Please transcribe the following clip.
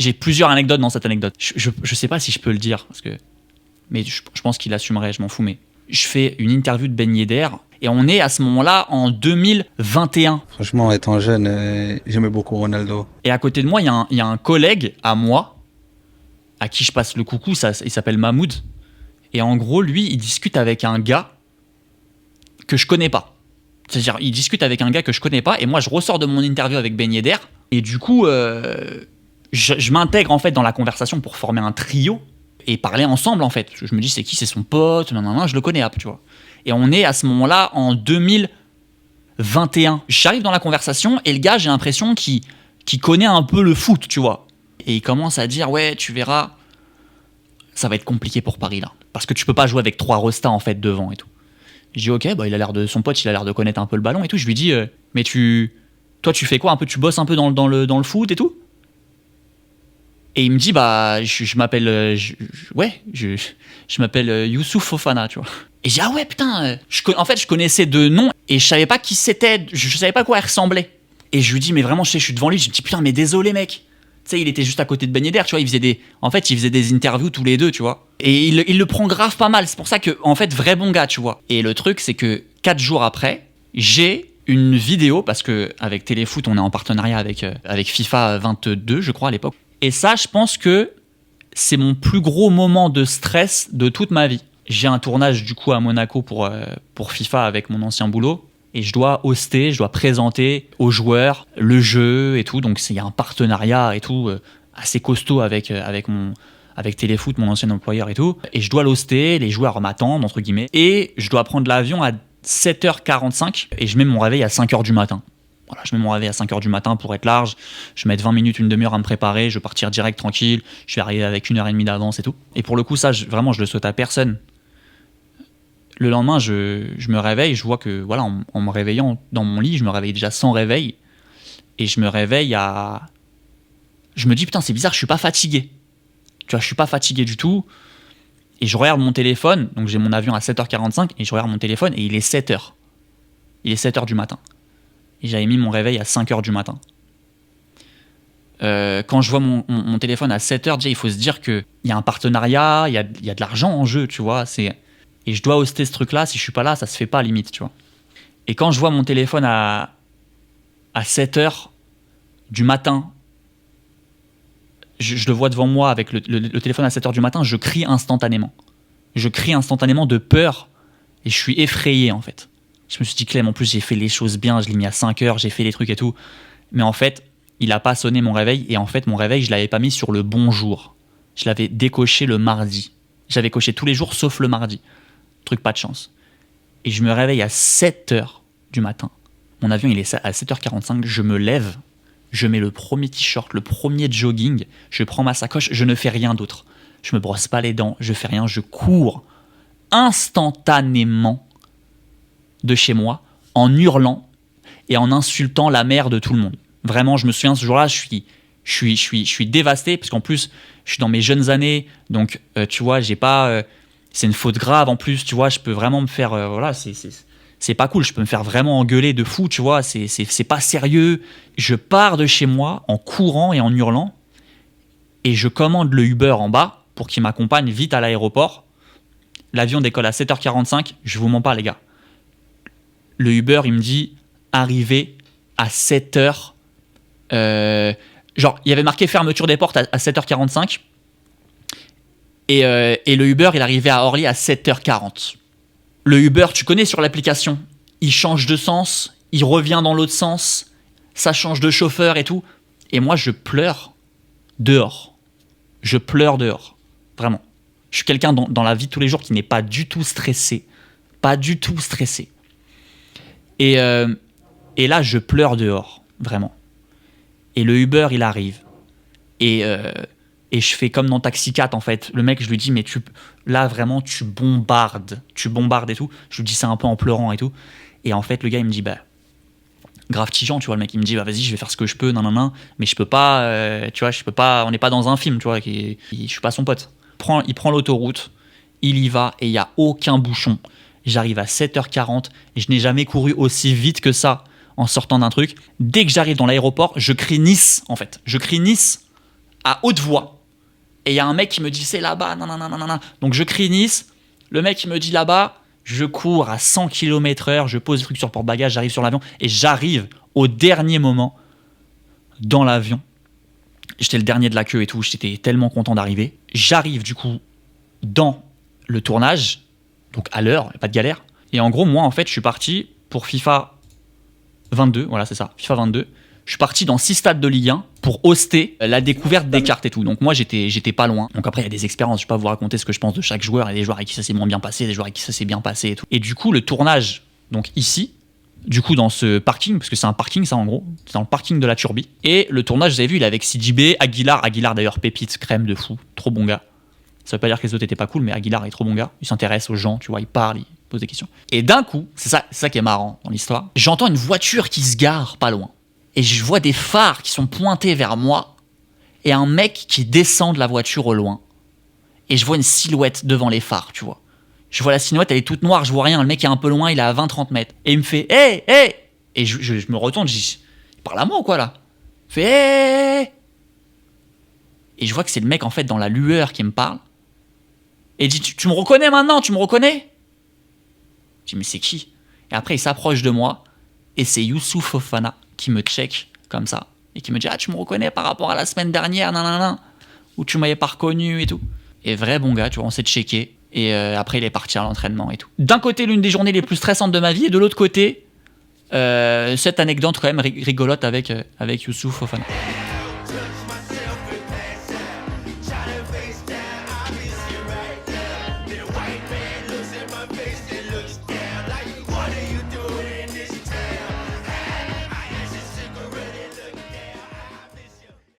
J'ai plusieurs anecdotes dans cette anecdote. Je sais pas si je peux le dire, mais je pense qu'il assumerait, je m'en fous. Mais je fais une interview de Ben Yedder et on est à ce moment-là en 2021. Franchement, étant jeune, j'aimais beaucoup Ronaldo. Et à côté de moi, il y a un collègue à moi, à qui je passe le coucou, il s'appelle Mahmoud. Et en gros, lui, il discute avec un gars que je connais pas. C'est-à-dire, il discute avec un gars que je connais pas, et moi, je ressors de mon interview avec Ben Yedder, et du coup, je m'intègre en fait dans la conversation pour former un trio et parler ensemble en fait. Je me dis, c'est qui, c'est son pote, je le connais, tu vois. Et on est à ce moment-là en 2021. J'arrive dans la conversation, et le gars, j'ai l'impression qu'il connaît un peu le foot, tu vois. Et il commence à dire, ouais, tu verras, ça va être compliqué pour Paris là, parce que tu peux pas jouer avec 3 restas en fait devant et tout. Je dis ok, bah son pote, il a l'air de connaître un peu le ballon et tout. Je lui dis mais toi tu fais quoi un peu, tu bosses un peu dans le foot et tout. Et il me dit bah je m'appelle je m'appelle Youssouf Fofana, tu vois. Et j'ai dit ah ouais putain, en fait je connaissais de nom et je savais pas qui c'était, je savais pas à quoi il ressemblait. Et je lui dis mais vraiment je suis devant lui, je me dis putain mais désolé mec. Tu sais, il était juste à côté de Ben Yedder, tu vois, il faisait des interviews tous les deux, tu vois. Et il le prend grave pas mal, c'est pour ça que, en fait, vrai bon gars, tu vois. Et le truc, c'est que 4 jours après, j'ai une vidéo, parce que avec Téléfoot, on est en partenariat avec FIFA 22, je crois, à l'époque. Et ça, je pense que c'est mon plus gros moment de stress de toute ma vie. J'ai un tournage, du coup, à Monaco pour FIFA avec mon ancien boulot. Et je dois hoster, je dois présenter aux joueurs le jeu et tout. Donc il y a un partenariat et tout assez costaud avec Téléfoot, mon ancien employeur et tout. Et je dois l'hoster, les joueurs m'attendent, entre guillemets. Et je dois prendre l'avion à 7h45 et je mets mon réveil à 5h du matin. Voilà, je mets mon réveil à 5h du matin pour être large. Je mets 20 minutes, une demi-heure à me préparer. Je vais partir direct, tranquille. Je vais arriver avec 1h30 d'avance et tout. Et pour le coup, ça, vraiment, je le souhaite à personne. Le lendemain, je me réveille, je vois que, voilà, en me réveillant dans mon lit, je me réveille déjà sans réveil. Et je me réveille je me dis, putain, c'est bizarre, je suis pas fatigué. Tu vois, je suis pas fatigué du tout. Et je regarde mon téléphone, donc j'ai mon avion à 7h45, et je regarde mon téléphone, et il est 7h. Il est 7h du matin. Et j'avais mis mon réveil à 5h du matin. Quand je vois mon téléphone à 7h, déjà, il faut se dire qu'il y a un partenariat, il y a de l'argent en jeu, tu vois, et je dois hoster ce truc-là, si je suis pas là, ça se fait pas limite, tu vois. Et quand je vois mon téléphone à 7h du matin, je le vois devant moi avec le téléphone à 7h du matin, je crie instantanément. Je crie instantanément de peur et je suis effrayé en fait. Je me suis dit, Clem, en plus j'ai fait les choses bien, je l'ai mis à 5h, j'ai fait les trucs et tout. Mais en fait, il a pas sonné mon réveil et en fait, mon réveil, je l'avais pas mis sur le bon jour. Je l'avais décoché le mardi. J'avais coché tous les jours sauf le mardi. Truc pas de chance. Et je me réveille à 7h du matin. Mon avion, il est à 7h45. Je me lève. Je mets le premier t-shirt, le premier jogging. Je prends ma sacoche. Je ne fais rien d'autre. Je me brosse pas les dents. Je fais rien. Je cours instantanément de chez moi en hurlant et en insultant la mère de tout le monde. Vraiment, je me souviens, ce jour-là, je suis dévasté parce qu'en plus, je suis dans mes jeunes années. Donc, tu vois, j'ai pas... c'est une faute grave en plus, tu vois, je peux vraiment me faire... voilà, c'est pas cool, je peux me faire vraiment engueuler de fou, tu vois, c'est pas sérieux. Je pars de chez moi en courant et en hurlant et je commande le Uber en bas pour qu'il m'accompagne vite à l'aéroport. L'avion décolle à 7h45, je vous mens pas les gars. Le Uber, il me dit arriver à 7h... genre, il y avait marqué fermeture des portes à 7h45. Et le Uber, il arrivait à Orly à 7h40. Le Uber, tu connais sur l'application, il change de sens, il revient dans l'autre sens, ça change de chauffeur et tout. Et moi, je pleure dehors. Je pleure dehors. Vraiment. Je suis quelqu'un dans la vie de tous les jours qui n'est pas du tout stressé. Pas du tout stressé. Et là, je pleure dehors. Vraiment. Et le Uber, il arrive. Et je fais comme dans Taxi 4 en fait. Le mec, je lui dis, mais là vraiment, tu bombardes et tout. Je lui dis ça un peu en pleurant et tout. Et en fait, le gars, il me dit, bah, grave tigeant, tu vois. Le mec, il me dit, bah vas-y, je vais faire ce que je peux, nan, mais je peux pas, tu vois, je peux pas, on n'est pas dans un film, tu vois, je suis pas son pote. Il prend l'autoroute, il y va et il y a aucun bouchon. J'arrive à 7h40 et je n'ai jamais couru aussi vite que ça en sortant d'un truc. Dès que j'arrive dans l'aéroport, je crie Nice, en fait. Je crie Nice à haute voix. Et il y a un mec qui me dit c'est là-bas, nanana. Donc je crie Nice, le mec il me dit là-bas, je cours à 100 km/h, je pose le truc sur porte-bagages, j'arrive sur l'avion et j'arrive au dernier moment dans l'avion. J'étais le dernier de la queue et tout, j'étais tellement content d'arriver. J'arrive du coup dans le tournage, donc à l'heure, pas de galère. Et en gros, moi en fait, je suis parti pour FIFA 22, voilà c'est ça, FIFA 22. Je suis parti dans 6 stades de Ligue 1 pour hoster la découverte des cartes et tout. Donc moi, j'étais pas loin. Donc après, il y a des expériences. Je vais pas vous raconter ce que je pense de chaque joueur. Il y a des joueurs avec qui ça s'est moins bien passé, des joueurs avec qui ça s'est bien passé et tout. Et du coup, le tournage, donc ici, du coup, dans ce parking, parce que c'est un parking, ça en gros, c'est dans le parking de la Turbie. Et le tournage, vous avez vu, il est avec CJB, Aguilar d'ailleurs, pépite, crème de fou, trop bon gars. Ça veut pas dire que les autres étaient pas cool, mais Aguilar est trop bon gars. Il s'intéresse aux gens, tu vois, il parle, il pose des questions. Et d'un coup, c'est ça qui est marrant dans l'histoire, j'entends une voiture qui se gare pas loin. Et je vois des phares qui sont pointés vers moi et un mec qui descend de la voiture au loin. Et je vois une silhouette devant les phares, tu vois. Je vois la silhouette, elle est toute noire, je vois rien. Le mec est un peu loin, il est à 20-30 mètres. Et il me fait « Hey, hey !» Et je me retourne, je dis « Il parle à moi ou quoi là ?» Il fait « Hey !» Et je vois que c'est le mec en fait dans la lueur qui me parle. Et il dit « Tu me reconnais maintenant, tu me reconnais ?» Je dis « Mais c'est qui ?» Et après il s'approche de moi et c'est Youssouf Fofana qui me check comme ça et qui me dit « Ah, tu me reconnais par rapport à la semaine dernière, nanana, où tu m'avais pas reconnu et tout. » Et vrai bon gars, tu vois, on s'est checké. Et après, il est parti à l'entraînement et tout. D'un côté, l'une des journées les plus stressantes de ma vie, et de l'autre côté, cette anecdote quand même rigolote avec Youssouf Fofana.